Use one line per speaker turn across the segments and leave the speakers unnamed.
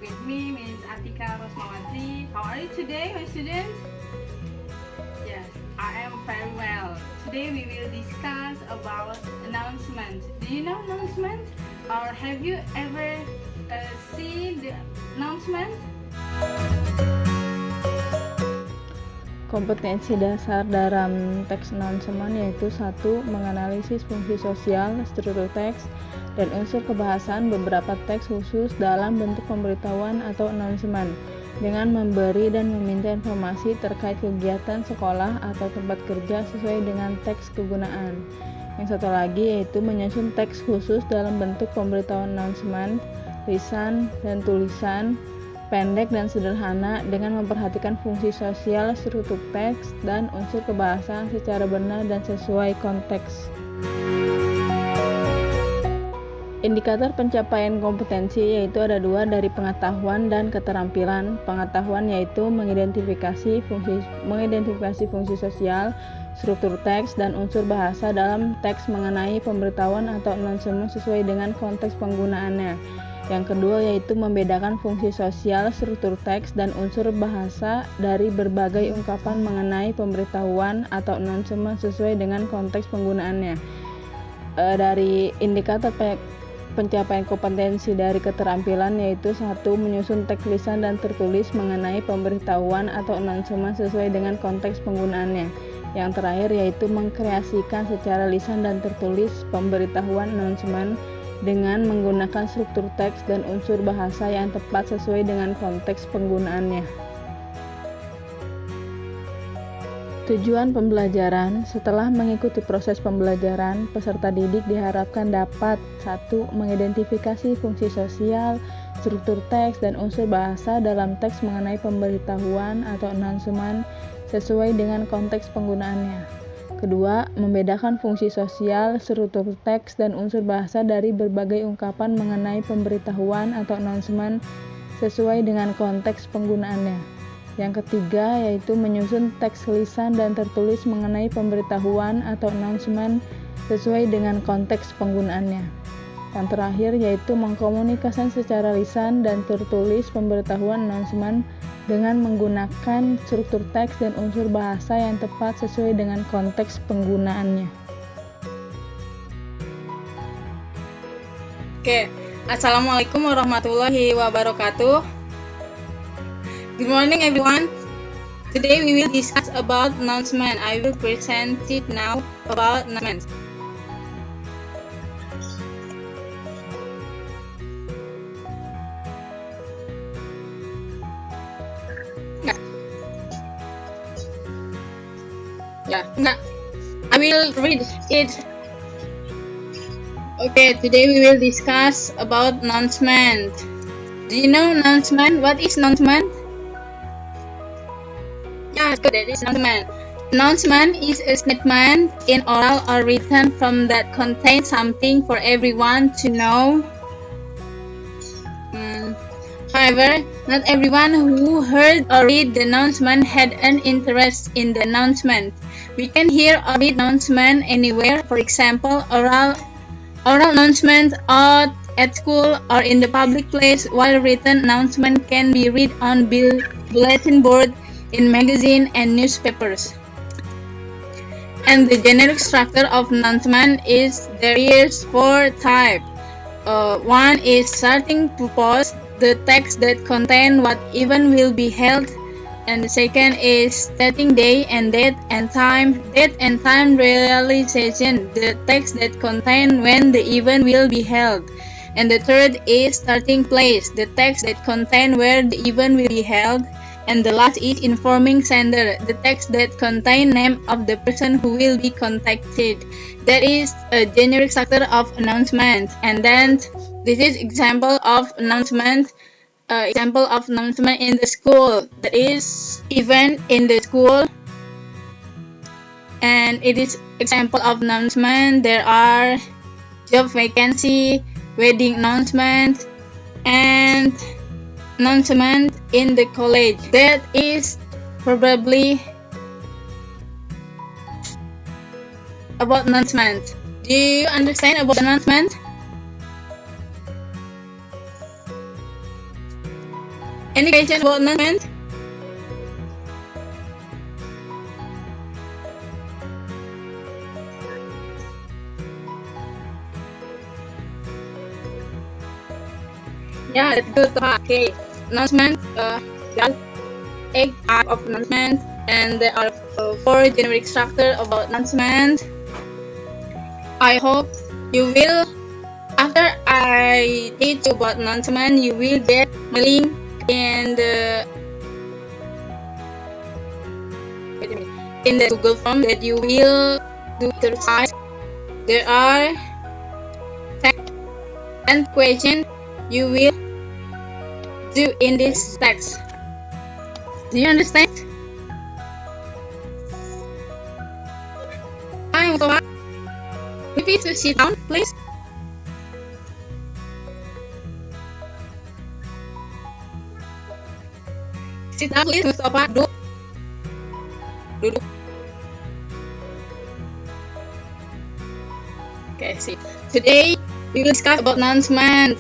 with me, Ms. Atika Rosmawati. How are you today, my students? Yes, I am very well. Today we will discuss about announcement. Do you know announcement? Or have you ever seen the announcement?
Kompetensi dasar dalam teks announcement yaitu 1. Menganalisis fungsi sosial, struktur teks, dan unsur kebahasaan beberapa teks khusus dalam bentuk pemberitahuan atau announcement dengan memberi dan meminta informasi terkait kegiatan sekolah atau tempat kerja sesuai dengan teks kegunaan. Yang satu lagi yaitu menyusun teks khusus dalam bentuk pemberitahuan announcement, lisan dan tulisan, pendek dan sederhana dengan memperhatikan fungsi sosial, struktur teks, dan unsur kebahasaan secara benar dan sesuai konteks. Indikator pencapaian kompetensi yaitu ada 2 dari pengetahuan dan keterampilan. Pengetahuan yaitu mengidentifikasi fungsi sosial, struktur teks, dan unsur bahasa dalam teks mengenai pemberitahuan atau announcement sesuai dengan konteks penggunaannya. Yang kedua yaitu membedakan fungsi sosial, struktur teks, dan unsur bahasa dari berbagai ungkapan mengenai pemberitahuan atau announcement sesuai dengan konteks penggunaannya. Dari indikator pencapaian kompetensi dari keterampilan yaitu 1. Menyusun teks lisan dan tertulis mengenai pemberitahuan atau announcement sesuai dengan konteks penggunaannya. Yang terakhir yaitu mengkreasikan secara lisan dan tertulis pemberitahuan announcement dengan menggunakan struktur teks dan unsur bahasa yang tepat sesuai dengan konteks penggunaannya. Tujuan pembelajaran. Setelah mengikuti proses pembelajaran, peserta didik diharapkan dapat 1. Mengidentifikasi fungsi sosial, struktur teks, dan unsur bahasa dalam teks mengenai pemberitahuan atau announcement sesuai dengan konteks penggunaannya. Kedua, membedakan fungsi sosial, struktur teks, dan unsur bahasa dari berbagai ungkapan mengenai pemberitahuan atau announcement sesuai dengan konteks penggunaannya. Yang ketiga, yaitu menyusun teks lisan dan tertulis mengenai pemberitahuan atau announcement sesuai dengan konteks penggunaannya. Yang terakhir, yaitu mengkomunikasikan secara lisan dan tertulis pemberitahuan announcement dengan menggunakan struktur teks dan unsur bahasa yang tepat sesuai dengan konteks penggunaannya.
Oke, Assalamualaikum warahmatullahi wabarakatuh. Good morning everyone. Today we will discuss about announcement. I will present it now about announcement. I will read it. Okay, today we will discuss about announcement. Do you know announcement? What is announcement? Yeah, good. That is announcement. Announcement is a statement in oral or written form that contains something for everyone to know. However, not everyone who heard or read the announcement had an interest in the announcement. We can hear or read announcement anywhere. For example, oral announcement at school or in the public place, while written announcement can be read on bulletin board, in magazine and newspapers. And the generic structure of announcement is there is 4 types. One is starting purpose, the text that contain what event will be held, and the second is stating day and date and time realization, the text that contain when the event will be held, and the third is starting place, the text that contain where the event will be held, and the last is informing sender, the text that contain name of the person who will be contacted. That is a generic structure of announcement. And then this is example of announcement. Example of announcement in the school. That is event in the school. And it is example of announcement. There are job vacancy, wedding announcement, and announcement in the college. That is probably about announcement. Do you understand about announcement? Any question about announcement? Yeah, that's good. Okay, announcement. There are 8 types of announcement, and there are 4 generic structure about announcement. I hope you will. After I teach you about announcement, you will get my link and in the Google form that you will do exercise. There are 10 questions you will do in this text. Do you understand? Hi, Mustafa. Please sit down, please. Sit down, please, Mustafa. Duduk. Okay, see. Today we will discuss about announcement.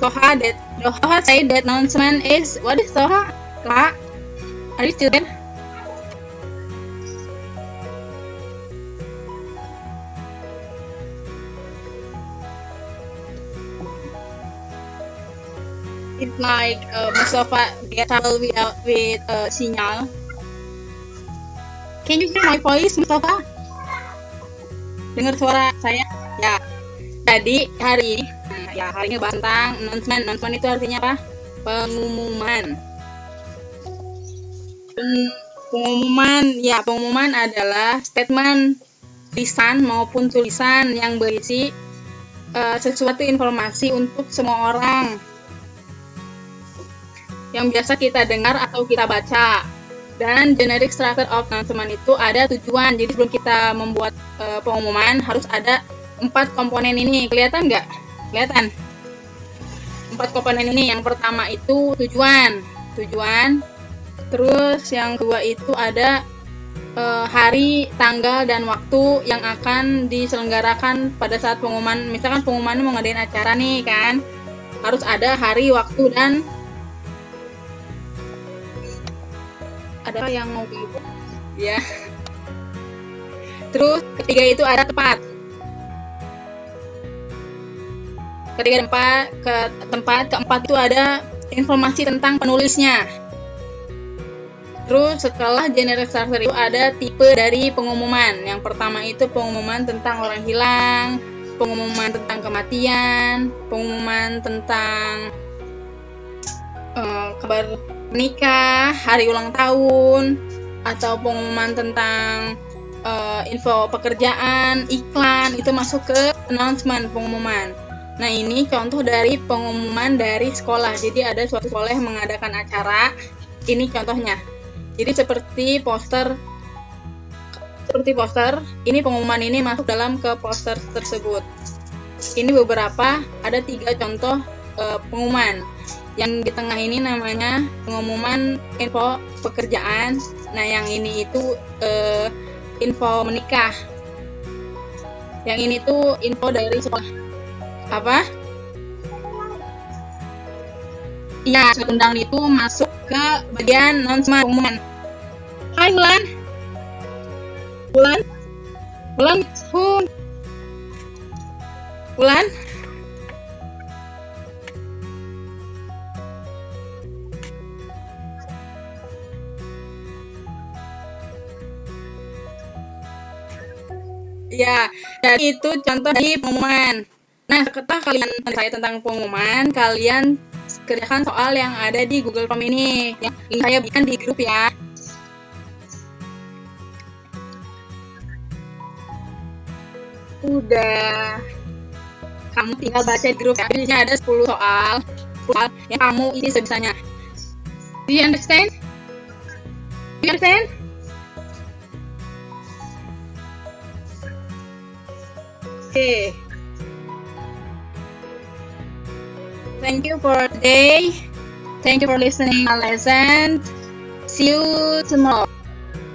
Toha said that announcement is, what is Toha? Kak, are you still there? It's like Mustafa get trouble with signal. Can you hear my voice, Mustafa? Dengar suara saya? Ya. Jadi hari ini, hari ini bahas tentang announcement. Announcement itu artinya apa? Pengumuman. Pengumuman adalah statement lisan maupun tulisan yang berisi sesuatu informasi untuk semua orang yang biasa kita dengar atau kita baca. Dan generic structure of announcement itu ada tujuan. Jadi sebelum kita membuat pengumuman harus ada 4 komponen ini. Kelihatan nggak? Kelihatan? 4 komponen ini. Yang pertama itu tujuan. Terus yang kedua itu ada hari, tanggal, dan waktu yang akan diselenggarakan pada saat pengumuman. Misalkan pengumuman mau ngadain acara nih kan, harus ada hari, waktu, dan ada yang mau begitu ya. Terus ketiga itu ada tempat. Keempat itu ada informasi tentang penulisnya. Terus setelah generic structure itu ada tipe dari pengumuman. Yang pertama itu pengumuman tentang orang hilang, pengumuman tentang kematian, pengumuman tentang kabar menikah, hari ulang tahun, atau pengumuman tentang info pekerjaan, iklan, itu masuk ke announcement, pengumuman. Nah, ini contoh dari pengumuman dari sekolah. Jadi ada suatu sekolah yang mengadakan acara, ini contohnya. Jadi seperti poster, ini pengumuman ini masuk dalam ke poster tersebut. Ini beberapa, ada 3 contoh pengumuman. Yang di tengah ini namanya pengumuman info pekerjaan. Nah, yang ini itu info menikah. Yang ini tuh info dari sekolah. Apa? Iya, surat undangan itu masuk ke bagian announcement pengumuman. Hai Bulan. Bulan. Ya, jadi itu contoh dari pengumuman. Nah, setelah kalian saya tentang pengumuman, kalian kerjakan soal yang ada di Google Form ini. Yang saya berikan di grup ya. Udah. Kamu tinggal baca di grup ya. Di sini ada 10 soal yang kamu isi sebisanya. Do you understand? Okay. Thank you for today. Thank you for listening my lesson. See you tomorrow.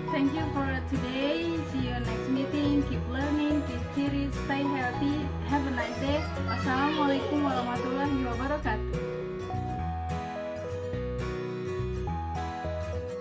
Thank you for today. See you next meeting. Keep learning, keep curious, stay healthy. Have a nice day. Wassalamualaikum warahmatullahi wabarakatuh.